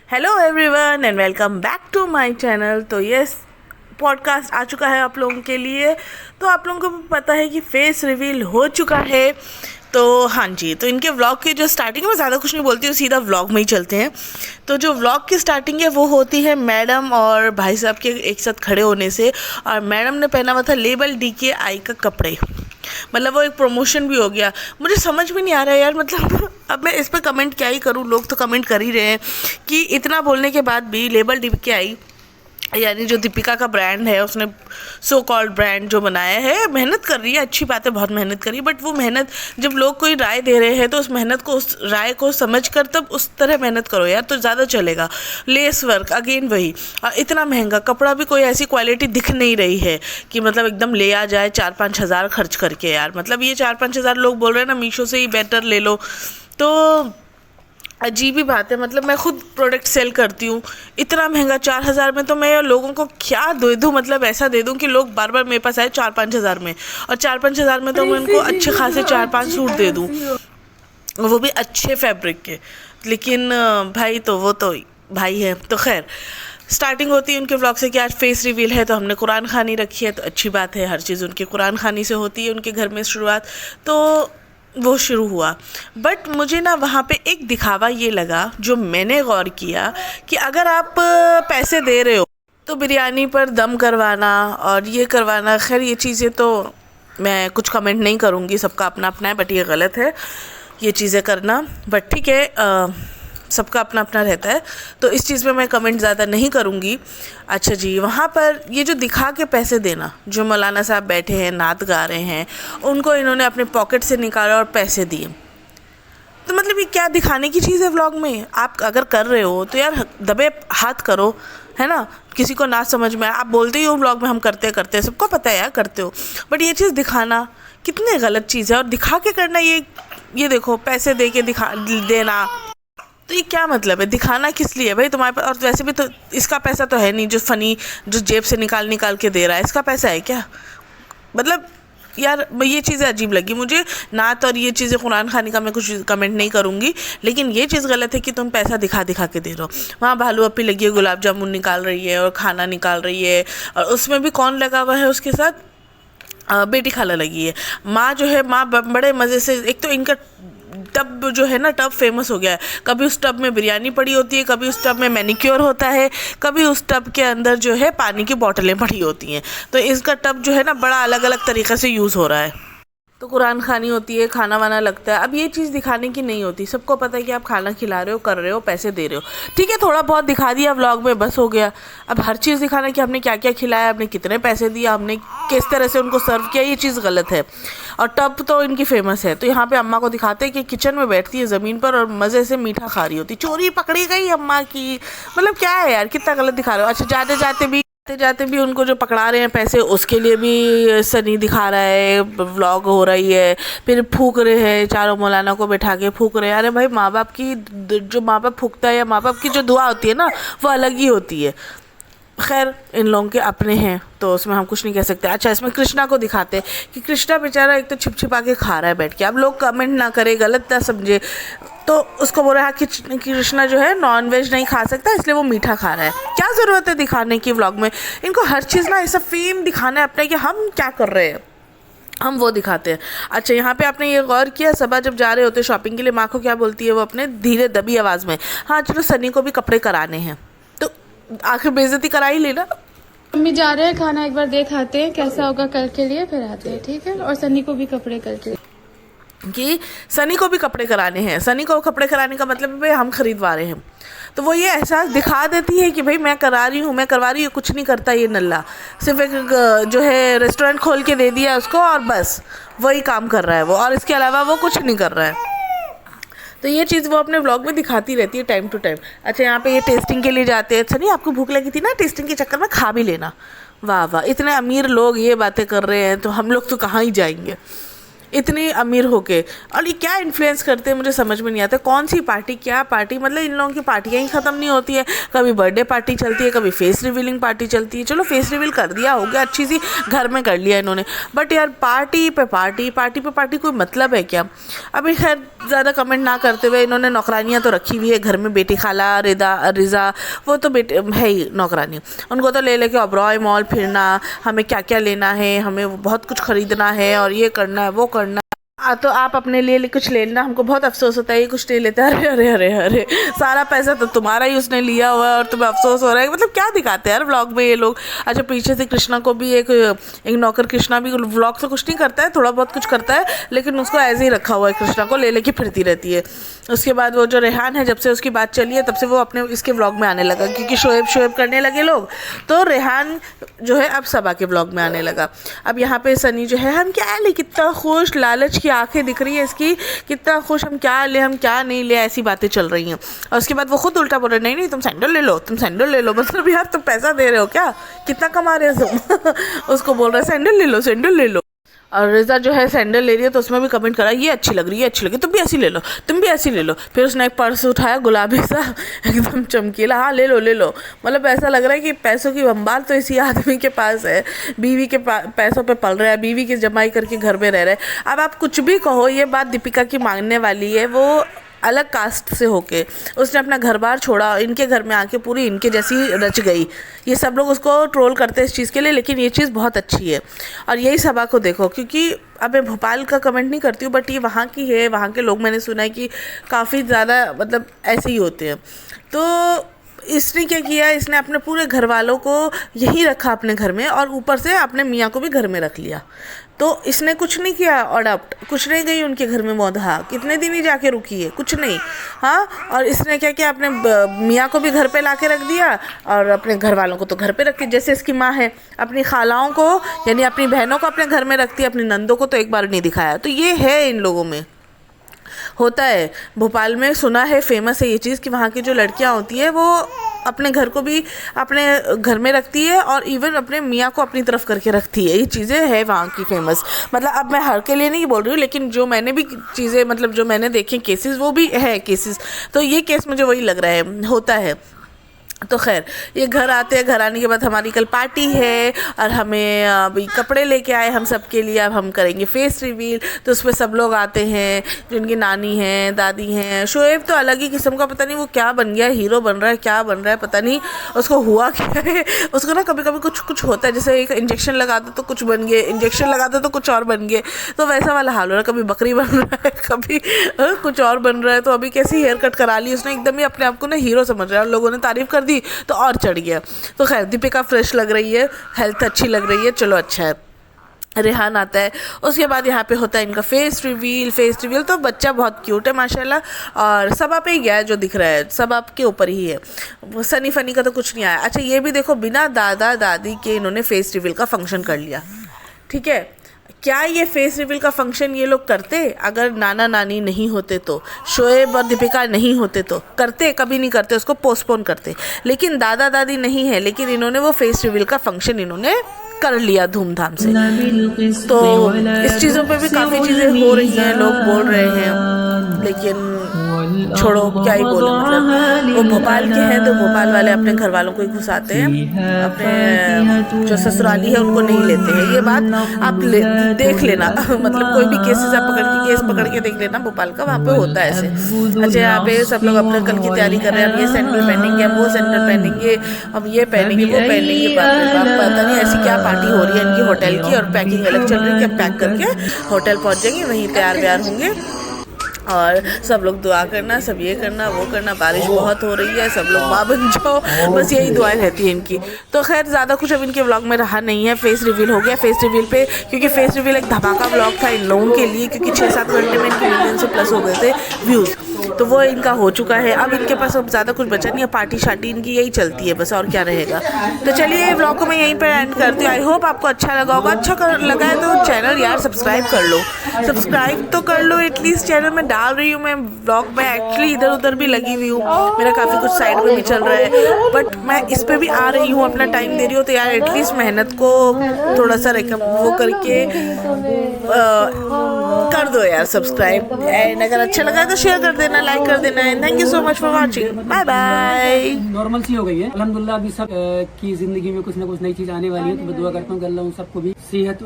Hello everyone and welcome back to my channel. तो yes, podcast आ चुका है आप लोगों के लिए। तो आप लोगों को पता है कि फेस रिवील हो चुका है। तो हाँ जी, तो इनके व्लॉग की जो स्टार्टिंग है, मैं ज़्यादा कुछ नहीं बोलती हूँ, सीधा व्लॉग में ही चलते हैं। तो जो व्लॉग की स्टार्टिंग है वो होती है मैडम और भाई साहब के एक साथ खड़े होने से। और मैडम ने पहना हुआ था लेबल DKI का कपड़े, मतलब वो एक प्रमोशन भी हो गया। मुझे समझ में नहीं आ रहा है यार, मतलब अब मैं इस पर कमेंट क्या ही करूँ, लोग तो कमेंट कर ही रहे हैं कि इतना बोलने के बाद भी लेबल DKI यानी जो दीपिका का ब्रांड है, उसने सो कॉल्ड ब्रांड जो बनाया है, मेहनत कर रही है, अच्छी बात है, बहुत मेहनत करी। बट वो मेहनत, जब लोग कोई राय दे रहे हैं तो उस मेहनत को, उस राय को समझ कर तब उस तरह मेहनत करो यार, तो ज़्यादा चलेगा। लेस वर्क अगेन वही, और इतना महंगा कपड़ा भी, कोई ऐसी क्वालिटी दिख नहीं रही है कि मतलब एकदम ले आ जाए 4-5 हज़ार खर्च करके यार। मतलब ये 4-5 हज़ार लोग बोल रहे हैं ना, मीशो से ही बेटर ले लो, तो अजीब ही बात है। मतलब मैं खुद प्रोडक्ट सेल करती हूँ, इतना महंगा 4 हज़ार में, तो मैं लोगों को क्या दे दूँ? मतलब ऐसा दे दूँ कि लोग बार बार मेरे पास आए 4-5 हज़ार में, और 4-5 हज़ार में तो मैं उनको अच्छे खासे 4-5 सूट दे दूँ, वो भी अच्छे फैब्रिक के। लेकिन भाई, तो वो तो भाई है। तो खैर, स्टार्टिंग होती है उनके व्लॉग से कि आज फेस रिवील है, तो हमने कुरान खानी रखी है, तो अच्छी बात है, हर चीज़ उनके कुरान खानी से होती है उनके घर में शुरुआत। तो वो शुरू हुआ। बट मुझे ना वहाँ पे एक दिखावा ये लगा, जो मैंने गौर किया, कि अगर आप पैसे दे रहे हो तो बिरयानी पर दम करवाना और ये करवाना, खैर ये चीज़ें तो मैं कुछ कमेंट नहीं करूँगी, सबका अपना अपना है, बट ये गलत है ये चीज़ें करना। बट ठीक है, सबका अपना अपना रहता है, तो इस चीज़ में मैं कमेंट ज़्यादा नहीं करूँगी। अच्छा जी, वहाँ पर ये जो दिखा के पैसे देना, जो मौलाना साहब बैठे हैं, नात गा रहे हैं, उनको इन्होंने अपने पॉकेट से निकाला और पैसे दिए। तो मतलब ये क्या दिखाने की चीज़ है व्लॉग में? आप अगर कर रहे हो तो यार दबे हाथ करो, है ना? किसी को ना समझ में आए, आप बोलते ही हो व्लॉग में हम करते करते, सबको पता है यार करते हो, बट ये चीज़ दिखाना कितनी गलत चीज़ है। और दिखा के करना, ये देखो, पैसे दे के दिखा देना, तो ये क्या मतलब है? दिखाना किस लिए भाई तुम्हारे पास? और वैसे भी तो इसका पैसा तो है नहीं, जो फ़नी जो जेब से निकाल निकाल के दे रहा है, इसका पैसा है क्या? मतलब यार, ये चीज़ें अजीब लगी मुझे। नात और ये चीज़ें कुरान खानी का मैं कुछ कमेंट नहीं करूँगी, लेकिन ये चीज़ गलत है कि तुम पैसा दिखा दिखा के दे रहे हो। वहाँ भालू अपी लगी है, गुलाब जामुन निकाल रही है और खाना निकाल रही है, और उसमें भी कौन लगा हुआ है उसके साथ? बेटी खाला लगी है। माँ जो है, माँ बड़े मज़े से, एक तो इनका टब जो है ना, टब फेमस हो गया है। कभी उस टब में बिरयानी पड़ी होती है, कभी उस टब में मैनिक्योर होता है, कभी उस टब के अंदर जो है पानी की बोतलें पड़ी होती हैं। तो इसका टब जो है ना, बड़ा अलग अलग तरीक़े से यूज़ हो रहा है। तो कुरान खानी होती है, खाना वाना लगता है। अब ये चीज़ दिखाने की नहीं होती, सबको पता है कि आप खाना खिला रहे हो, कर रहे हो, पैसे दे रहे हो, ठीक है, थोड़ा बहुत दिखा दिया व्लॉग में, बस हो गया। अब हर चीज़ दिखाना कि हमने क्या क्या खिलाया, हमने कितने पैसे दिया, हमने किस तरह से उनको सर्व किया, ये चीज़ गलत है। और टब तो इनकी फेमस है, तो यहाँ पे अम्मा को दिखाते हैं कि किचन में बैठती है ज़मीन पर और मज़े से मीठा खा रही होती। चोरी पकड़ी गई अम्मा की, मतलब क्या है यार, कितना गलत दिखा रहे हो। अच्छा, जाते भी उनको जो पकड़ा रहे हैं पैसे, उसके लिए भी सनी दिखा रहा है, व्लॉग हो रही है, फिर फूक रहे हैं, चारों मौलाना को बैठा के फूक रहे हैं। अरे भाई, माँ बाप की जो माँ बाप फूकता है, या माँ बाप की जो दुआ होती है ना, वो अलग ही होती है। खैर, इन लोगों के अपने हैं, तो उसमें हम कुछ नहीं कह सकते। अच्छा, इसमें कृष्णा को दिखाते हैं कि कृष्णा बेचारा एक तो छिप छिपा के खा रहा है बैठ के। अब लोग कमेंट ना करे, गलत ना समझे, तो उसको बोल रहा है कि कृष्णा जो है नॉन वेज नहीं खा सकता, इसलिए वो मीठा खा रहा है। क्या ज़रूरत है दिखाने की व्लॉग में? इनको हर चीज़ ना ऐसा फेम दिखाना है अपने, कि हम क्या कर रहे हैं, हम वो दिखाते हैं। अच्छा, यहाँ पे आपने ये गौर किया, सबा जब जा रहे होते शॉपिंग के लिए, माँ को क्या बोलती है वो अपने धीरे दबी आवाज़ में? हाँ चलो, सनी को भी कपड़े कराने हैं, तो आखिर बेइज्जती करा ही लेना। मम्मी जा रहे हैं, खाना एक बार देख आते हैं कैसा होगा कल के लिए, फिर आते हैं, ठीक है? और सनी को भी कपड़े कल के लिए, कि सनी को भी कपड़े कराने हैं। सनी को कपड़े कराने का मतलब है भाई हम खरीदवा रहे हैं, तो वो ये एहसास दिखा देती है कि भाई मैं करा रही हूँ, मैं करवा रही हूँ। कुछ नहीं करता ये नल्ला, सिर्फ एक जो है रेस्टोरेंट खोल के दे दिया उसको, और बस वही काम कर रहा है वो, और इसके अलावा वो कुछ नहीं कर रहा है। तो ये चीज़ वो अपने व्लॉग में दिखाती रहती है टाइम टू टाइम। अच्छा, यहाँ पे ये टेस्टिंग के लिए जाते हैं। सनी, आपको भूख लगी थी ना, टेस्टिंग के चक्कर में खा भी लेना। वाह वाह, इतने अमीर लोग ये बातें कर रहे हैं, तो हम लोग तो कहाँ ही जाएंगे। इतनी अमीर होके। और ये क्या इन्फ्लुएंस करते हैं मुझे समझ में नहीं आता, कौन सी पार्टी क्या पार्टी, मतलब इन लोगों की पार्टियाँ ही ख़त्म नहीं होती है। कभी बर्थडे पार्टी चलती है, कभी फेस रिवीलिंग पार्टी चलती है। चलो फेस रिवील कर दिया, हो गया, अच्छी सी घर में कर लिया इन्होंने, बट यार पार्टी पे पार्टी, पार्टी पे पार्टी, कोई मतलब है क्या। अभी खैर ज़्यादा कमेंट ना करते हुए, इन्होंने नौकरानियाँ तो रखी हुई है घर में, बेटी खाला रिज़ा वो तो बेटे है ही नौकरानी, उनको तो ले लेके अब्रॉय मॉल फिरना, हमें क्या क्या लेना है, हमें बहुत कुछ ख़रीदना है और ये करना है वो करना। तो आप अपने लिए कुछ ले लेना, हमको बहुत अफसोस होता है ये कुछ नहीं लेते। अरे अरे अरे अरे, सारा पैसा तो तुम्हारा ही उसने लिया हुआ है और तुम्हें अफसोस हो रहा है, मतलब क्या दिखाते हैं यार व्लॉग में ये लोग। अच्छा पीछे से कृष्णा को भी एक नौकर, कृष्णा भी व्लॉग तो कुछ नहीं करता है, थोड़ा बहुत कुछ करता है, लेकिन उसको ऐसे ही रखा हुआ है, कृष्णा को ले लेके फिरती रहती है। उसके बाद वो जो रेहान है, जब से उसकी बात चली है तब से वो अपने इसके व्लॉग में आने लगा, क्योंकि शोएब करने लगे लोग, तो रेहान जो है अब सबा के व्लॉग में आने लगा। अब यहाँ पे सनी जो है, हम क्या ले, कितना खुश, लालच की आंखें दिख रही है इसकी, कितना खुश, हम क्या ले हम क्या नहीं ले, ऐसी बातें चल रही हैं। और उसके बाद वो खुद उल्टा बोल रहे, नहीं नहीं तुम सैंडल ले लो, तुम सैंडल ले लो, मतलब यार तुम पैसा दे रहे हो क्या, कितना कमा रहे हो तुम। उसको बोल रहा है सैंडल ले लो, सैंडल ले लो। और रिज़ा जो है सैंडल ले रही है तो उसमें भी कमेंट करा, ये अच्छी लग रही है, अच्छी लगी, तुम भी ऐसी ले लो, तुम भी ऐसी ले लो। फिर उसने एक पर्स उठाया गुलाबी सा एकदम चमकीला, हाँ ले लो ले लो। मतलब ऐसा लग रहा है कि पैसों की बम्बार तो इसी आदमी के पास है, बीवी के पैसों पे पल रहा है, बीवी की जमाई करके घर में रह रहा है। अब आप कुछ भी कहो, ये बात दीपिका की मांगने वाली है, वो अलग कास्ट से होके उसने अपना घर बार छोड़ा, इनके घर में आके पूरी इनके जैसी रच गई। ये सब लोग उसको ट्रोल करते हैं इस चीज़ के लिए, लेकिन ये चीज़ बहुत अच्छी है। और यही सबा को देखो, क्योंकि अब मैं भोपाल का कमेंट नहीं करती हूँ, बट ये वहाँ की है, वहाँ के लोग मैंने सुना है कि काफ़ी ज़्यादा मतलब ऐसे ही होते हैं। तो इसने क्या किया, इसने अपने पूरे घर वालों को यहीं रखा अपने घर में, और ऊपर से अपने मियाँ को भी घर में रख लिया। तो इसने कुछ नहीं किया अडॉप्ट, कुछ नहीं गई उनके घर में मौधा, कितने दिन ही जाके रुकी है, कुछ नहीं। हाँ, और इसने क्या किया, अपने मियाँ को भी घर पे लाके रख दिया और अपने घर वालों को तो घर पे रख दिया। जैसे इसकी माँ है, अपनी खालाओं को यानी अपनी बहनों को अपने घर में रखती है, अपनी नंदों को तो एक बार नहीं दिखाया। तो ये है इन लोगों में होता है। भोपाल में सुना है, फेमस है ये चीज़, कि वहाँ की जो लड़कियाँ होती है वो अपने घर को भी अपने घर में रखती है और इवन अपने मियाँ को अपनी तरफ करके रखती है। ये चीज़ें है वहाँ की फेमस। मतलब अब मैं हर के लिए नहीं बोल रही हूँ, लेकिन जो मैंने भी चीज़ें मतलब जो मैंने देखे केसेस, वो भी है केसेस। तो ये केस मुझे वही लग रहा है, होता है। तो खैर ये घर आते हैं, घर आने के बाद हमारी कल पार्टी है और हमें अभी कपड़े लेके आए हम सब के लिए। अब हम करेंगे फेस रिवील, तो उसमें सब लोग आते हैं, जिनकी नानी हैं, दादी हैं। शोएब तो अलग ही किस्म का, पता नहीं वो क्या बन गया, हीरो बन रहा है, क्या बन रहा है पता नहीं, उसको हुआ क्या है। उसको ना कभी कभी कुछ होता है, जैसे एक इंजेक्शन लगा दो तो कुछ बन गए, इंजेक्शन लगा दो तो कुछ और बन गए, तो वैसा वाला हाल हो रहा है। कभी बकरी बन रहा है, कभी कुछ और बन रहा है। तो अभी कैसी हेयर कट करा ली उसने, एकदम ही अपने आप को ना हीरो समझ रहा है, और लोगों ने तारीफ़ कर दी तो और चढ़ गया। तो खैर दीपिका फ्रेश लग रही है, हेल्थ अच्छी लग रही है, चलो अच्छा है। रेहान आता है, उसके बाद यहाँ पे होता है इनका फेस रिवील। तो बच्चा बहुत क्यूट है माशाल्लाह, और सब आप ही गया है जो दिख रहा है, सब आपके ऊपर ही है। वो सनी फनी का तो कुछ नहीं आया। अच्छा ये भी देखो, बिना दादा दादी के इन्होंने फेस रिवील का फंक्शन कर लिया, ठीक है। क्या ये फेस रिवील का फंक्शन ये लोग करते अगर नाना नानी नहीं होते तो, शोएब और दीपिका नहीं होते तो? करते? कभी नहीं करते, उसको पोस्टपोन करते। लेकिन दादा दादी नहीं है, लेकिन इन्होंने वो फेस रिवील का फंक्शन इन्होंने कर लिया धूमधाम से। तो इस चीज़ों पे भी काफ़ी चीज़ें हो रही हैं, लोग बोल रहे हैं, लेकिन छोड़ो क्या ही बोले। मतलब वो भोपाल के हैं तो भोपाल वाले अपने घर वालों को ही घुसाते हैं, अपने जो ससुराली है उनको नहीं लेते हैं। ये बात आप देख लेना मतलब कोई भी केसेस आप केस पकड़ के देख लेना, भोपाल का वहाँ पे होता है ऐसे। अच्छा यहाँ पे सब लोग अपने कल की तैयारी कर रहे हैं, अब ये सैंडल पहनेंगे, अब वो सैंडल पहनेंगे, अब ये पहनेंगे, वो पहनेंगे। पता नहीं ऐसी क्या पार्टी हो रही है इनकी होटल की, और पैकिंग अलग चल रही है कि अब पैक करके होटल पहुँच जाएंगे, वहीं तैयार व्यार होंगे। और सब लोग दुआ करना, सब ये करना वो करना, बारिश बहुत हो रही है, सब लोग माँ बन जाओ, बस यही दुआएं रहती हैं इनकी। तो खैर ज़्यादा कुछ अब इनके व्लॉग में रहा नहीं है। फेस रिवील हो गया, फेस रिवील पे, क्योंकि फेस रिवील एक धमाका व्लॉग था इन लोगों के लिए, क्योंकि 6-7 घंटे में इनके मिलियन से प्लस हो गए थे व्यूज़, तो वो इनका हो चुका है। अब इनके पास अब ज़्यादा कुछ बचा नहीं है, पार्टी शार्टी इनकी यही चलती है बस, और क्या रहेगा। तो चलिए व्लॉग को मैं यहीं पर एंड करती हूँ। आई होप आपको अच्छा लगा होगा। अच्छा लगा है तो चैनल यार सब्सक्राइब कर लो, सब्सक्राइब तो कर लो एटलीस्ट। चैनल में डाल रही हूँ मैं व्लॉग में, एक्चुअली इधर उधर भी लगी हुई हूँ, मेरा काफ़ी कुछ साइड में भी चल रहा है, बट मैं इस पर भी आ रही हूँ, अपना टाइम दे रही हूँ। तो यार एटलीस्ट मेहनत को थोड़ा सा वो करके दो यार सब्सक्राइब, एंड अगर अच्छा लगा तो शेयर कर देना, लाइक कर देना। Thank you so much for watching, bye bye. Normal सी हो गई है अल्हम्दुलिल्लाह। अभी सब की जिंदगी में कुछ ना कुछ नई चीज आने वाली है, तो मैं दुआ करता हूँ कि अल्लाह उन सबको भी सेहत